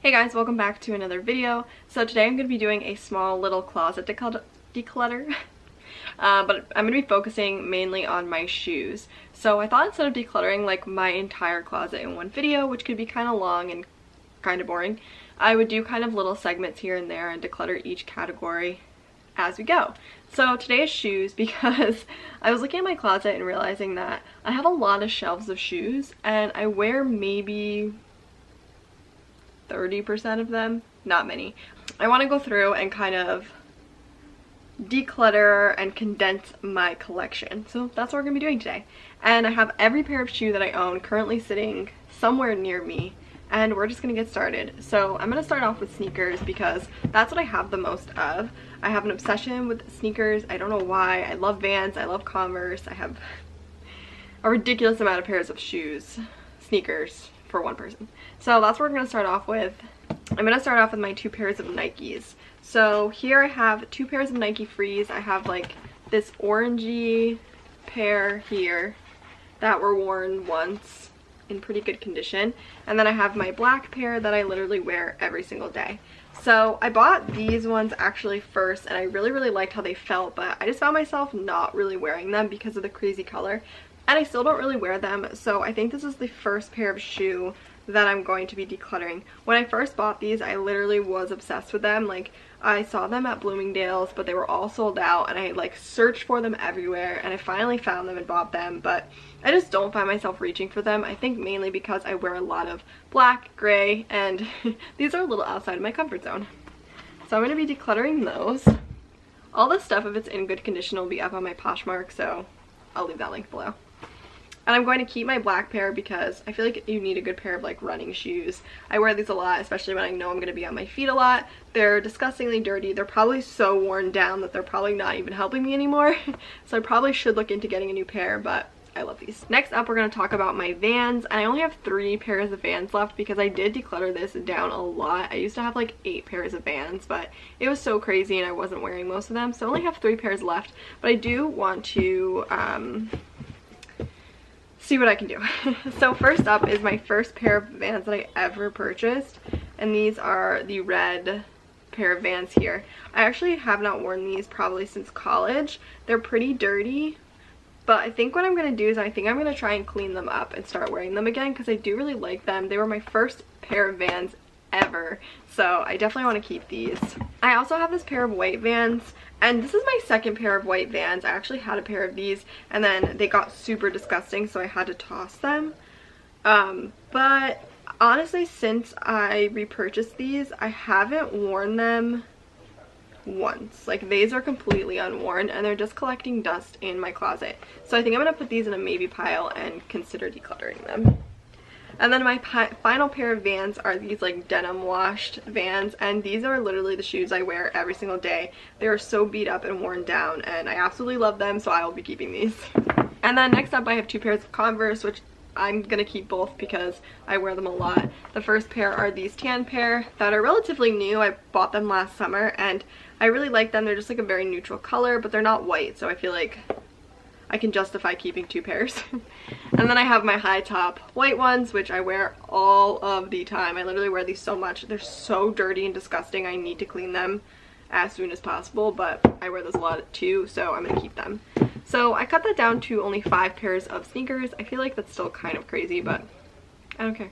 Hey guys, welcome back to another video. So today I'm going to be doing a small little closet declutter, but I'm going to be focusing mainly on my shoes. So I thought instead of decluttering like my entire closet in one video, which could be kind of long and kind of boring, I would do kind of little segments here and there and declutter each category as we go. So today is shoes because I was looking at my closet and realizing that I have a lot of shelves of shoes and I wear maybe 30% of them, not many. I want to go through and kind of declutter and condense my collection. So that's what we're going to be doing today. And I have every pair of shoe that I own currently sitting somewhere near me, and we're just going to get started. So I'm going to start off with sneakers because that's what I have the most of. I have an obsession with sneakers. I don't know why. I love Vans. I love Converse. I have a ridiculous amount of pairs of shoes, sneakers, for one person. So that's what we're going to start off with. I'm going to start off with my two pairs of Nikes. So here I have two pairs of Nike Frees. I have like this orangey pair here that were worn once in pretty good condition. And then I have my black pair that I literally wear every single day. So I bought these ones actually first and I really liked how they felt, but I just found myself not really wearing them because of the crazy color. And I still don't really wear them, so I think this is the first pair of shoe that I'm going to be decluttering. When I first bought these, I literally was obsessed with them. Like, I saw them at Bloomingdale's, but they were all sold out, and I like searched for them everywhere, and I finally found them and bought them, but I just don't find myself reaching for them. I think mainly because I wear a lot of black, gray, and these are a little outside of my comfort zone. So I'm going to be decluttering those. All this stuff, if it's in good condition, will be up on my Poshmark, so I'll leave that link below. And I'm going to keep my black pair because I feel like you need a good pair of like running shoes. I wear these a lot, especially when I know I'm going to be on my feet a lot. They're disgustingly dirty. They're probably so worn down that they're probably not even helping me anymore. So I probably should look into getting a new pair, but I love these. Next up, we're going to talk about my Vans. And I only have 3 pairs of Vans left because I did declutter this down a lot. I used to have like 8 pairs of Vans, but it was so crazy and I wasn't wearing most of them. So I only have 3 pairs left, but I do want to see what I can do. So first up is my first pair of Vans that I ever purchased, and these are the red pair of Vans here. I actually have not worn these probably since college. They're pretty dirty, but I think what I'm going to do is I think I'm going to try and clean them up and start wearing them again because I do really like them. They were my first pair of Vans ever, so I definitely want to keep these. I also have this pair of white Vans, and this is my second pair of white Vans. I actually had a pair of these and then they got super disgusting, so I had to toss them. But honestly, since I repurchased these, I haven't worn them once. Like, these are completely unworn and they're just collecting dust in my closet. So I think I'm gonna put these in a maybe pile and consider decluttering them. And then my final pair of Vans are these like denim washed Vans, and these are literally the shoes I wear every single day. They are so beat up and worn down and I absolutely love them, so I will be keeping these. And then next up I have 2 pairs of Converse, which I'm gonna keep both because I wear them a lot. The first pair are these tan pair that are relatively new. I bought them last summer and I really like them. They're just like a very neutral color, but they're not white, so I feel like I can justify keeping 2 pairs. And then I have my high top white ones, which I wear all of the time. I literally wear these so much. They're so dirty and disgusting. I need to clean them as soon as possible, but I wear those a lot too, so I'm gonna keep them. So I cut that down to only 5 pairs of sneakers. I feel like that's still kind of crazy, but I don't care.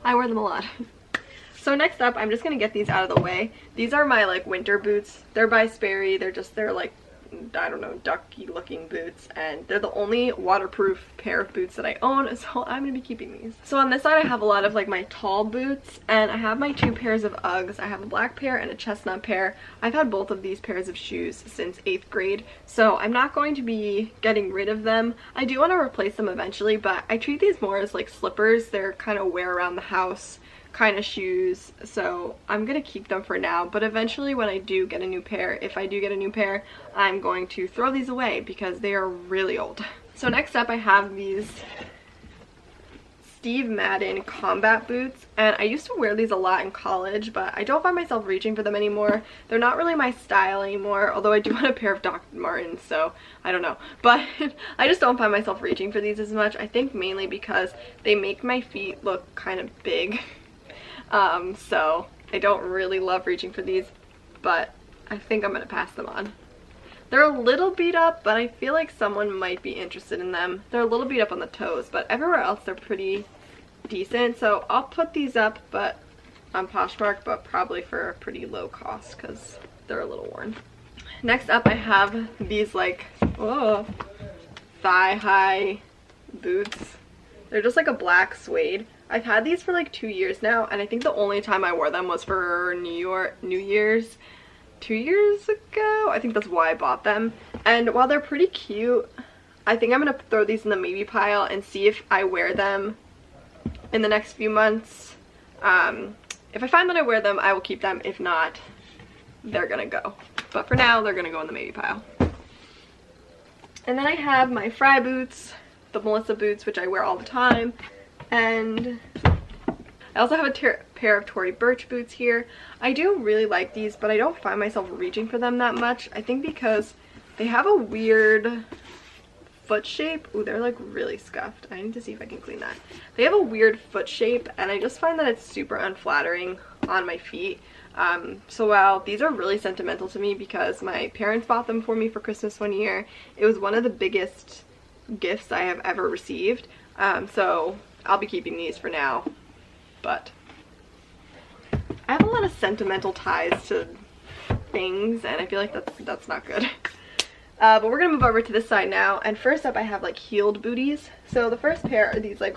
I wear them a lot. So next up, I'm just gonna get these out of the way. These are my like winter boots. They're by Sperry. They're like, I don't know, ducky looking boots, and they're the only waterproof pair of boots that I own, so I'm gonna be keeping these. So on this side I have a lot of like my tall boots, and I have my 2 pairs of Uggs. I have a black pair and a chestnut pair. I've had both of these pairs of shoes since 8th grade, so I'm not going to be getting rid of them. I do want to replace them eventually, but I treat these more as like slippers. They're kind of wear around the house kind of shoes, so I'm gonna keep them for now, but eventually when I do get a new pair, if I do get a new pair, I'm going to throw these away because they are really old. So next up I have these Steve Madden combat boots, and I used to wear these a lot in college, but I don't find myself reaching for them anymore. They're not really my style anymore, although I do want a pair of Dr. Martens, so I don't know, but I just don't find myself reaching for these as much. I think mainly because they make my feet look kind of big. So I don't really love reaching for these, but I think I'm gonna pass them on. They're a little beat up, but I feel like someone might be interested in them. They're a little beat up on the toes, but everywhere else they're pretty decent. So I'll put these up, but on Poshmark, but probably for a pretty low cost because they're a little worn. Next up I have these like, oh, thigh-high boots. They're just like a black suede. I've had these for like 2 years now, and I think the only time I wore them was for New Year's 2 years ago. I think that's why I bought them. And while they're pretty cute, I think I'm gonna throw these in the maybe pile and see if I wear them in the next few months. If I find that I wear them, I will keep them. If not, they're gonna go. But for now, they're gonna go in the maybe pile. And then I have my Fry boots, the Melissa boots, which I wear all the time. And I also have a pair of Tory Burch boots here. I do really like these, but I don't find myself reaching for them that much. I think because they have a weird foot shape. Ooh, they're like really scuffed. I need to see if I can clean that. They have a weird foot shape, and I just find that it's super unflattering on my feet. So while these are really sentimental to me because my parents bought them for me for Christmas one year, it was one of the biggest gifts I have ever received. So I'll be keeping these for now, but I have a lot of sentimental ties to things, and I feel like that's not good. But we're gonna move over to this side now, and first up I have like heeled booties. So the first pair are these like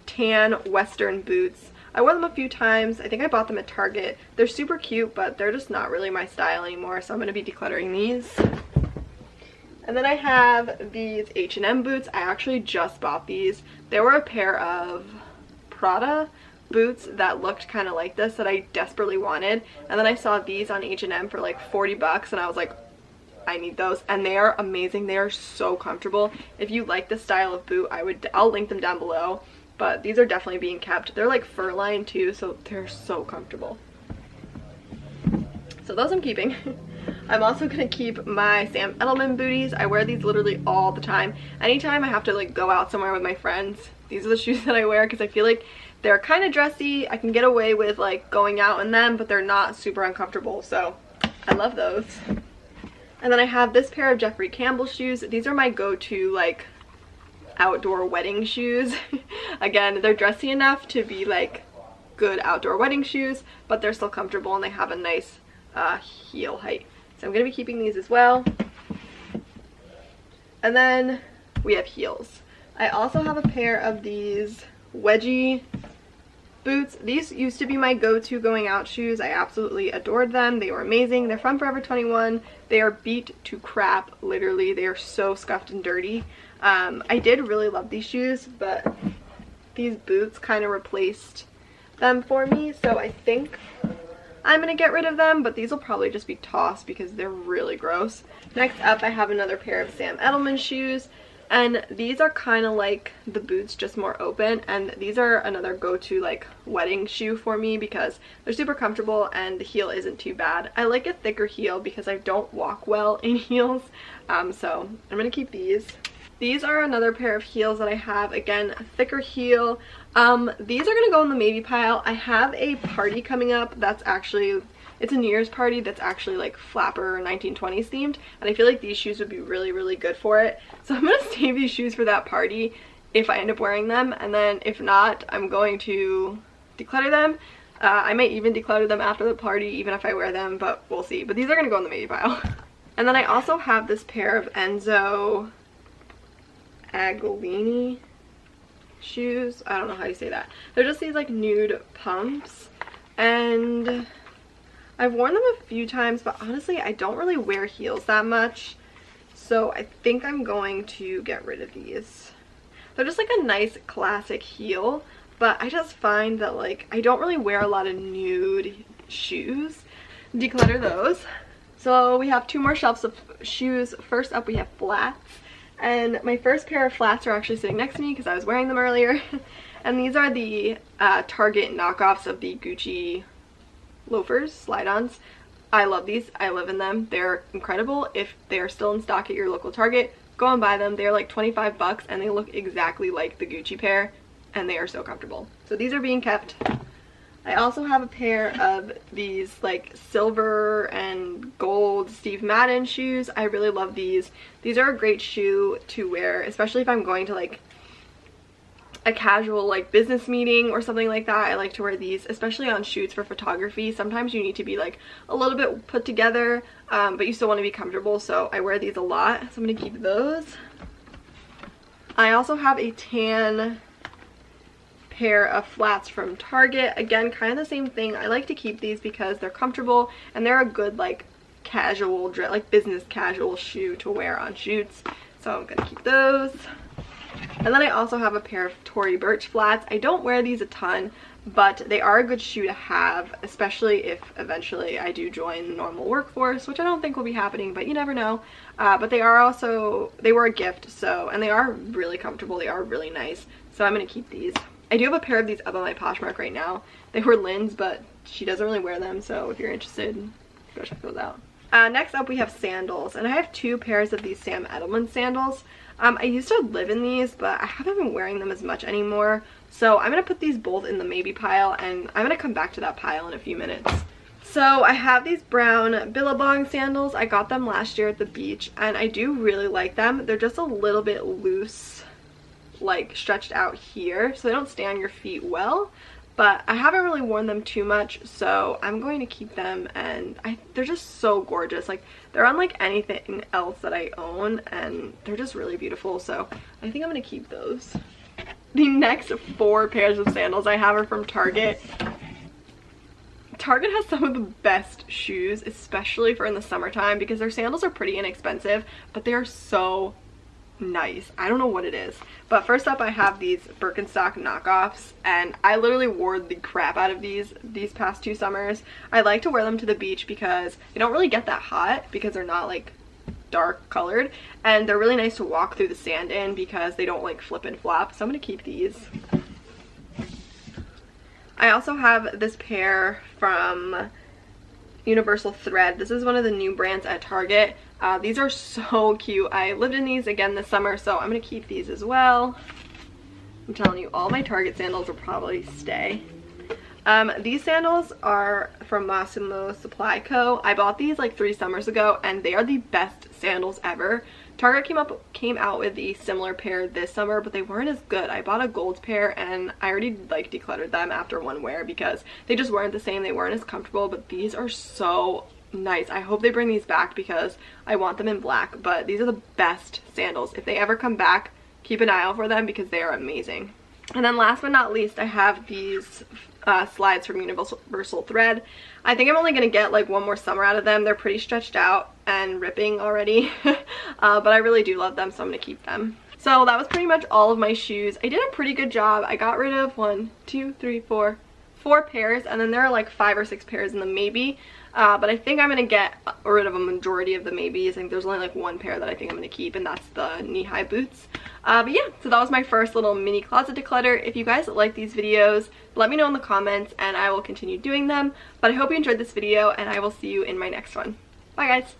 tan Western boots. I wore them a few times. I think I bought them at Target. They're super cute, but they're just not really my style anymore, so I'm gonna be decluttering these. And then I have these H&M boots. I actually just bought these. They were a pair of Prada boots that looked kind of like this that I desperately wanted, and then I saw these on H&M for like 40 bucks, and I was like, I need those. And they are amazing. They are so comfortable. If you like this style of boot, I'll link them down below, but these are definitely being kept. They're like fur lined too, so they're so comfortable. So those I'm keeping. I'm also gonna keep my Sam Edelman booties. I wear these literally all the time. Anytime I have to like go out somewhere with my friends, these are the shoes that I wear because I feel like they're kind of dressy. I can get away with like going out in them, but they're not super uncomfortable, so I love those. And then I have this pair of Jeffrey Campbell shoes. These are my go-to like outdoor wedding shoes. Again, they're dressy enough to be like good outdoor wedding shoes, but they're still comfortable and they have a nice heel height. So I'm going to be keeping these as well. And then we have heels. I also have a pair of these wedgie boots. These used to be my go-to going out shoes. I absolutely adored them. They were amazing. They're from Forever 21. They are beat to crap, literally. They are so scuffed and dirty. I did really love these shoes, but these boots kind of replaced them for me, so I think I'm gonna get rid of them, but these will probably just be tossed because they're really gross. Next up, I have another pair of Sam Edelman shoes, and these are kind of like the boots, just more open, and these are another go-to like wedding shoe for me because they're super comfortable and the heel isn't too bad. I like a thicker heel because I don't walk well in heels, so I'm gonna keep these. These are another pair of heels that I have. Again, a thicker heel. These are gonna go in the maybe pile. I have a party coming up that's actually, it's a New Year's party that's actually like flapper 1920s themed, and I feel like these shoes would be really, really good for it. So I'm gonna save these shoes for that party if I end up wearing them, and then if not, I'm going to declutter them. I might even declutter them after the party, even if I wear them, but we'll see. But these are gonna go in the maybe pile. And then I also have this pair of Enzo Agolini shoes. I don't know how you say that. They're just these like nude pumps, and I've worn them a few times, but honestly I don't really wear heels that much, so I think I'm going to get rid of these. They're just like a nice classic heel, but I just find that like I don't really wear a lot of nude shoes. Declutter those. So we have two more shelves of shoes. First up we have flats. And my first pair of flats are actually sitting next to me because I was wearing them earlier. And these are the Target knockoffs of the Gucci loafers, slide-ons. I love these. I live in them. They're incredible. If they are still in stock at your local Target, go and buy them. They're like 25 bucks and they look exactly like the Gucci pair, and they are so comfortable. So these are being kept. I also have a pair of these like silver and gold Steve Madden shoes. I really love these. These are a great shoe to wear, especially if I'm going to like a casual like business meeting or something like that. I like to wear these, especially on shoots for photography. Sometimes you need to be like a little bit put together, but you still want to be comfortable, so I wear these a lot, so I'm gonna keep those. I also have a tan pair of flats from Target. Again, kind of the same thing. I like to keep these because they're comfortable and they're a good like casual, like business casual shoe to wear on shoots, so I'm gonna keep those. And then I also have a pair of Tory Burch flats. I don't wear these a ton, but they are a good shoe to have, especially if eventually I do join the normal workforce, which I don't think will be happening, but you never know. But they are also, they were a gift, so, and they are really comfortable. They are really nice, so I'm gonna keep these. I do have a pair of these up on my Poshmark right now. They were Lynn's, but she doesn't really wear them, so if you're interested, go check those out. Next up we have sandals, and I have 2 pairs of these Sam Edelman sandals. I used to live in these, but I haven't been wearing them as much anymore, so I'm gonna put these both in the maybe pile, and I'm gonna come back to that pile in a few minutes. So I have these brown Billabong sandals. I got them last year at the beach, and I do really like them. They're just a little bit loose, like stretched out here, so they don't stay on your feet well, but I haven't really worn them too much, so I'm going to keep them, and they're just so gorgeous. Like, they're unlike anything else that I own, and they're just really beautiful, so I think I'm going to keep those. The next 4 pairs of sandals I have are from Target. Target has some of the best shoes, especially for in the summertime, because their sandals are pretty inexpensive, but they are so nice. I don't know what it is, but first up I have these Birkenstock knockoffs, and I literally wore the crap out of these past 2 summers. I like to wear them to the beach because they don't really get that hot because they're not like dark colored, and they're really nice to walk through the sand in because they don't like flip and flop, so I'm gonna keep these. I also have this pair from Universal Thread. This is one of the new brands at Target. These are so cute. I lived in these again this summer, so I'm gonna keep these as well. I'm telling you, all my Target sandals will probably stay. These sandals are from Massimo Supply Co. I bought these like 3 summers ago, and they are the best sandals ever. Target came out with a similar pair this summer, but they weren't as good. I bought a gold pair, and I already like decluttered them after one wear because they just weren't the same. They weren't as comfortable, but these are so nice. I hope they bring these back because I want them in black, but these are the best sandals. If they ever come back, keep an eye out for them because they are amazing. And then last but not least, I have these slides from Universal Thread. I think I'm only going to get like 1 more summer out of them. They're pretty stretched out and ripping already, but I really do love them, so I'm going to keep them. So that was pretty much all of my shoes. I did a pretty good job. I got rid of 4 pairs, and then there are like 5 or 6 pairs in the maybe. But I think I'm going to get rid of a majority of the maybes. I think there's only like 1 pair that I think I'm going to keep, and that's the knee-high boots. But yeah, so that was my first little mini closet declutter. If you guys like these videos, let me know in the comments, and I will continue doing them. But I hope you enjoyed this video, and I will see you in my next one. Bye, guys!